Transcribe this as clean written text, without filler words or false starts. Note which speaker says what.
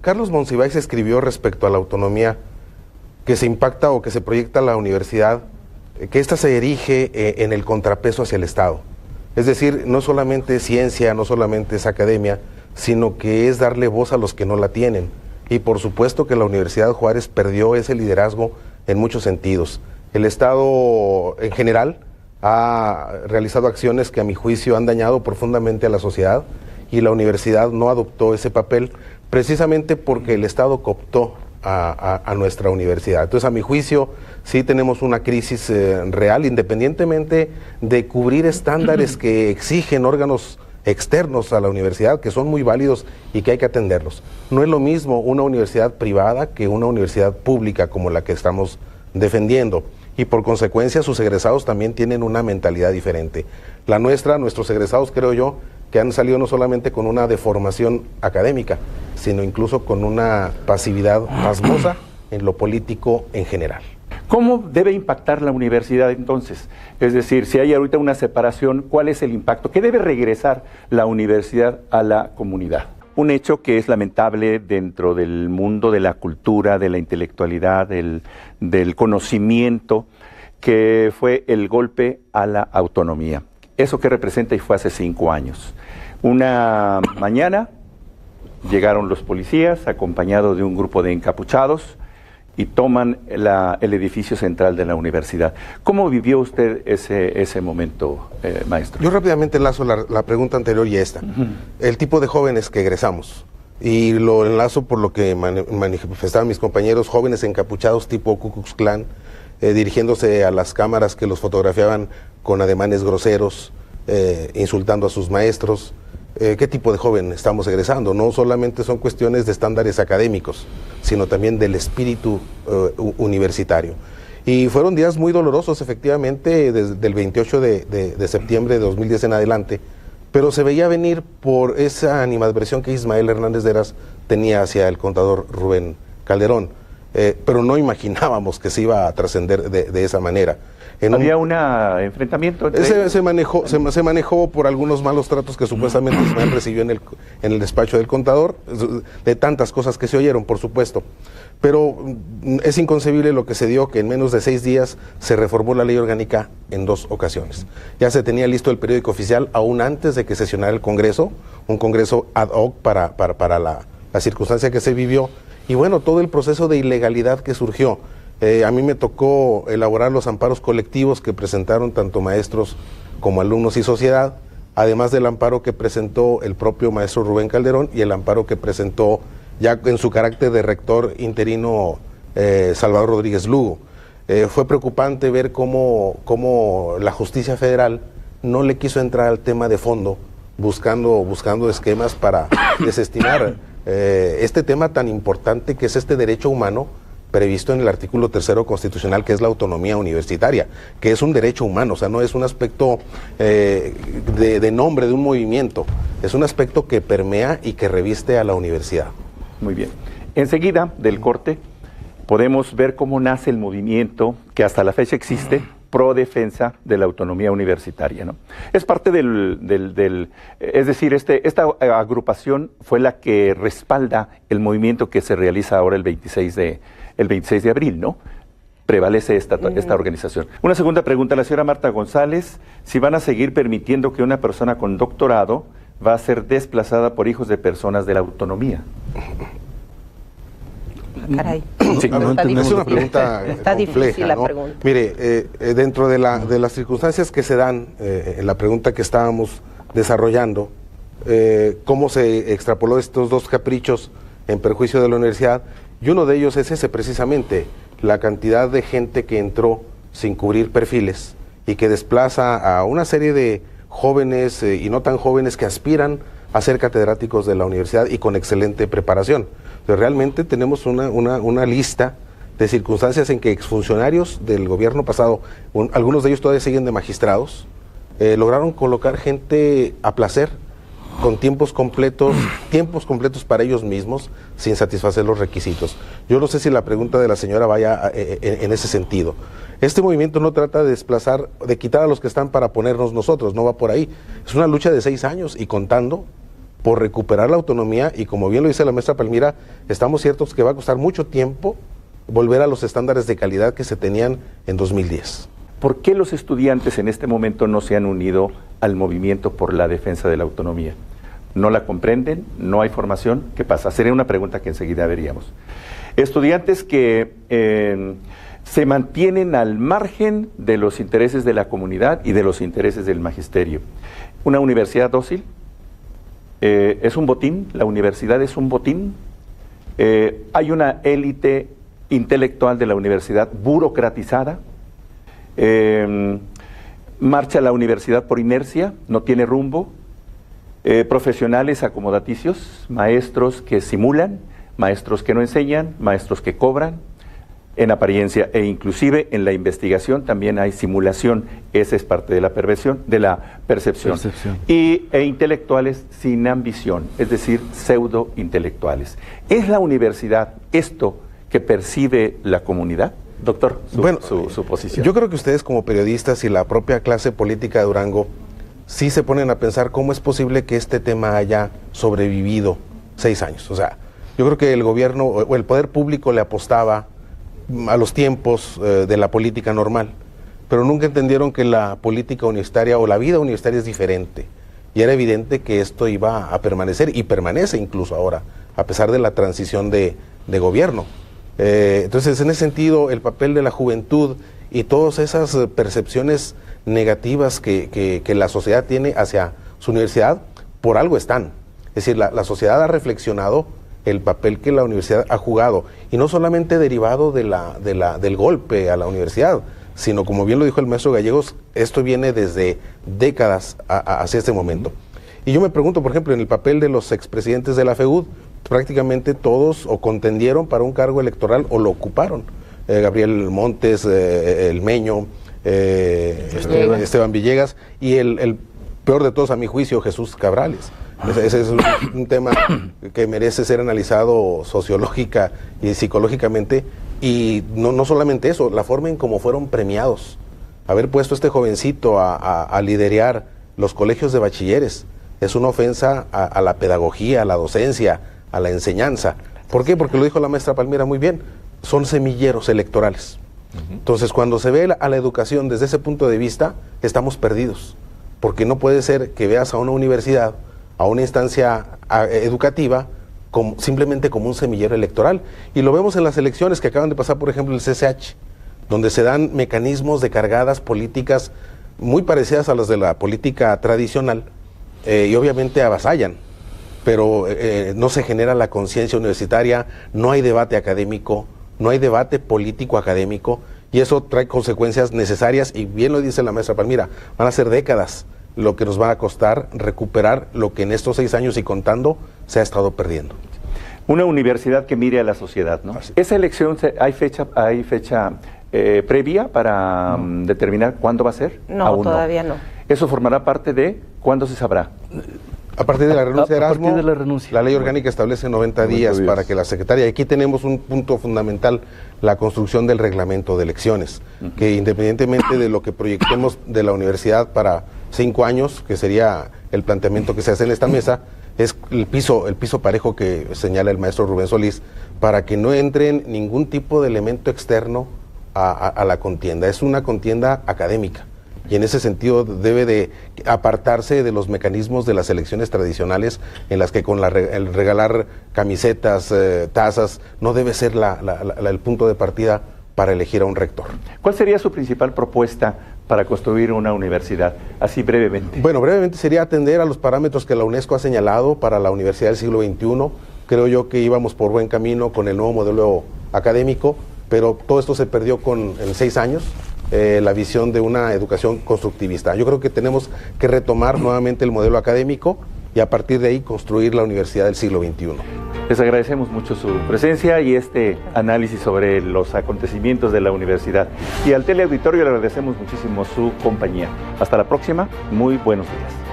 Speaker 1: Carlos Monsiváis escribió respecto a la autonomía que se impacta o que se proyecta a la universidad, que ésta se erige en el contrapeso hacia el Estado. Es decir, no solamente es ciencia, no solamente es academia, sino que es darle voz a los que no la tienen. Y por supuesto que la Universidad Juárez perdió ese liderazgo en muchos sentidos. El Estado en general ha realizado acciones que a mi juicio han dañado profundamente a la sociedad y la universidad no adoptó ese papel precisamente porque el Estado cooptó a nuestra universidad. Entonces, a mi juicio, sí tenemos una crisis real, independientemente de cubrir estándares que exigen órganos externos a la universidad, que son muy válidos y que hay que atenderlos. No es lo mismo una universidad privada que una universidad pública como la que estamos defendiendo. Y por consecuencia, sus egresados también tienen una mentalidad diferente. La nuestra, nuestros egresados, creo yo, que han salido no solamente con una deformación académica, sino incluso con una pasividad pasmosa en lo político en general.
Speaker 2: ¿Cómo debe impactar la universidad entonces? Es decir, si hay ahorita una separación, ¿cuál es el impacto? ¿Qué debe regresar la universidad a la comunidad? Un hecho que es lamentable dentro del mundo de la cultura, de la intelectualidad, del conocimiento, que fue el golpe a la autonomía. ¿Eso qué representa? Y fue hace 5 años. Una mañana llegaron los policías acompañados de un grupo de encapuchados y toman el edificio central de la universidad. ¿Cómo vivió usted ese momento, maestro?
Speaker 1: Yo rápidamente enlazo la pregunta anterior y esta. El tipo de jóvenes que egresamos. Y lo enlazo por lo que manifestaban mis compañeros, jóvenes encapuchados tipo Ku Klux Klan, dirigiéndose a las cámaras que los fotografiaban con ademanes groseros, insultando a sus maestros. ¿Qué tipo de joven estamos egresando? No solamente son cuestiones de estándares académicos, sino también del espíritu universitario. Y fueron días muy dolorosos, efectivamente, desde el 28 de septiembre de 2010 en adelante, pero se veía venir por esa animadversión que Ismael Hernández de Heras tenía hacia el contador Rubén Calderón, pero no imaginábamos que se iba a trascender de esa manera.
Speaker 2: ¿Había un enfrentamiento entre
Speaker 1: se manejó por algunos malos tratos que supuestamente Ismael recibió en el despacho del contador, de tantas cosas que se oyeron, por supuesto. Pero es inconcebible lo que se dio, que en menos de 6 días se reformó la ley orgánica en 2 ocasiones. Ya se tenía listo el periódico oficial aún antes de que sesionara el Congreso, un Congreso ad hoc para la circunstancia que se vivió, y bueno, todo el proceso de ilegalidad que surgió. A mí me tocó elaborar los amparos colectivos que presentaron tanto maestros como alumnos y sociedad, además del amparo que presentó el propio maestro Rubén Calderón y el amparo que presentó ya en su carácter de rector interino Salvador Rodríguez Lugo. Fue preocupante ver cómo la justicia federal no le quiso entrar al tema de fondo, buscando esquemas para desestimar este tema tan importante que es este derecho humano previsto en el artículo 3º constitucional, que es la autonomía universitaria, que es un derecho humano, o sea, no es un aspecto de nombre de un movimiento, es un aspecto que permea y que reviste a la universidad.
Speaker 2: Muy bien. Enseguida del corte podemos ver cómo nace el movimiento que hasta la fecha existe pro defensa de la autonomía universitaria, ¿no? Es parte es decir, esta agrupación fue la que respalda el movimiento que se realiza ahora el 26 de abril, ¿no? Prevalece esta organización. Una segunda pregunta a la señora Marta González: si van a seguir permitiendo que una persona con doctorado va a ser desplazada por hijos de personas de la autonomía.
Speaker 3: Caray.
Speaker 2: Sí,
Speaker 1: es una pregunta
Speaker 3: está
Speaker 1: compleja,
Speaker 3: difícil la
Speaker 1: ¿no?
Speaker 3: pregunta.
Speaker 1: Mire, dentro de las circunstancias que se dan en la pregunta que estábamos desarrollando, cómo se extrapoló estos 2 caprichos en perjuicio de la universidad, y uno de ellos es ese precisamente, la cantidad de gente que entró sin cubrir perfiles y que desplaza a una serie de jóvenes y no tan jóvenes que aspiran a ser catedráticos de la universidad y con excelente preparación. Pero realmente tenemos una lista de circunstancias en que exfuncionarios del gobierno pasado, algunos de ellos todavía siguen de magistrados, lograron colocar gente a placer, con tiempos completos para ellos mismos, sin satisfacer los requisitos. Yo no sé si la pregunta de la señora vaya en ese sentido. Este movimiento no trata de desplazar, de quitar a los que están para ponernos nosotros, no va por ahí. Es una lucha de 6 años y contando por recuperar la autonomía y, como bien lo dice la maestra Palmira, estamos ciertos que va a costar mucho tiempo volver a los estándares de calidad que se tenían en 2010.
Speaker 2: ¿Por qué los estudiantes en este momento no se han unido al movimiento por la defensa de la autonomía? ¿No la comprenden? ¿No hay formación? ¿Qué pasa? Sería una pregunta que enseguida veríamos. Estudiantes que se mantienen al margen de los intereses de la comunidad y de los intereses del magisterio. Una universidad dócil es un botín, la universidad es un botín. Hay una élite intelectual de la universidad burocratizada. Marcha la universidad por inercia, no tiene rumbo. Profesionales acomodaticios, maestros que simulan, maestros que no enseñan, maestros que cobran, en apariencia, e inclusive en la investigación también hay simulación. Esa es parte de la percepción. E intelectuales sin ambición, es decir, pseudo intelectuales. ¿Es la universidad esto que percibe la comunidad? Doctor, su posición.
Speaker 1: Yo creo que ustedes, como periodistas y la propia clase política de Durango, sí se ponen a pensar cómo es posible que este tema haya sobrevivido 6 años. O sea, yo creo que el gobierno o el poder público le apostaba a los tiempos de la política normal, pero nunca entendieron que la política universitaria o la vida universitaria es diferente, y era evidente que esto iba a permanecer, y permanece incluso ahora, a pesar de la transición de gobierno. Entonces, en ese sentido, el papel de la juventud y todas esas percepciones negativas que la sociedad tiene hacia su universidad, por algo están. Es decir, la sociedad ha reflexionado el papel que la universidad ha jugado, y no solamente derivado del golpe a la universidad, sino, como bien lo dijo el maestro Gallegos, esto viene desde décadas hacia este momento. Y yo me pregunto, por ejemplo, en el papel de los expresidentes de la FEUD, prácticamente todos o contendieron para un cargo electoral o lo ocuparon. Gabriel Montes, el Meño, Esteban Villegas, y el peor de todos, a mi juicio, Jesús Cabrales. Ese es un tema que merece ser analizado sociológica y psicológicamente, y no solamente eso, la forma en cómo fueron premiados. Haber puesto a este jovencito a liderar los colegios de bachilleres es una ofensa a la pedagogía, a la docencia, a la enseñanza. ¿Por qué? Porque lo dijo la maestra Palmira muy bien, son semilleros electorales. Entonces, cuando se ve a la educación desde ese punto de vista, estamos perdidos, porque no puede ser que veas a una universidad, a una instancia educativa, simplemente como un semillero electoral. Y lo vemos en las elecciones que acaban de pasar, por ejemplo, el CCH, donde se dan mecanismos de cargadas políticas muy parecidas a las de la política tradicional, y obviamente avasallan, pero no se genera la conciencia universitaria, no hay debate académico, no hay debate político académico, y eso trae consecuencias necesarias, y bien lo dice la maestra Palmira, van a ser décadas lo que nos va a costar recuperar lo que en estos 6 años y contando se ha estado perdiendo.
Speaker 2: Una universidad que mire a la sociedad, ¿no? ¿Esa elección hay fecha previa para determinar cuándo va a ser?
Speaker 3: No, aún todavía no.
Speaker 2: ¿Eso formará parte de cuándo se sabrá?
Speaker 1: A partir de la renuncia de Erasmo,
Speaker 4: partir de la renuncia.
Speaker 1: La ley orgánica establece 90 días para que la secretaria, y aquí tenemos un punto fundamental, la construcción del reglamento de elecciones, que independientemente de lo que proyectemos de la universidad para 5 años, que sería el planteamiento que se hace en esta mesa, es el piso parejo que señala el maestro Rubén Solís, para que no entre ningún tipo de elemento externo a la contienda. Es una contienda académica, y en ese sentido debe de apartarse de los mecanismos de las elecciones tradicionales, en las que con el regalar camisetas, tazas, no debe ser el punto de partida para elegir a un rector.
Speaker 2: ¿Cuál sería su principal propuesta para construir una universidad? Así brevemente.
Speaker 1: Bueno, brevemente sería atender a los parámetros que la UNESCO ha señalado para la universidad del siglo XXI. Creo yo que íbamos por buen camino con el nuevo modelo académico, pero todo esto se perdió en 6 años. La visión de una educación constructivista. Yo creo que tenemos que retomar nuevamente el modelo académico y a partir de ahí construir la universidad del siglo XXI.
Speaker 2: Les agradecemos mucho su presencia y este análisis sobre los acontecimientos de la universidad. Y al teleauditorio le agradecemos muchísimo su compañía. Hasta la próxima. Muy buenos días.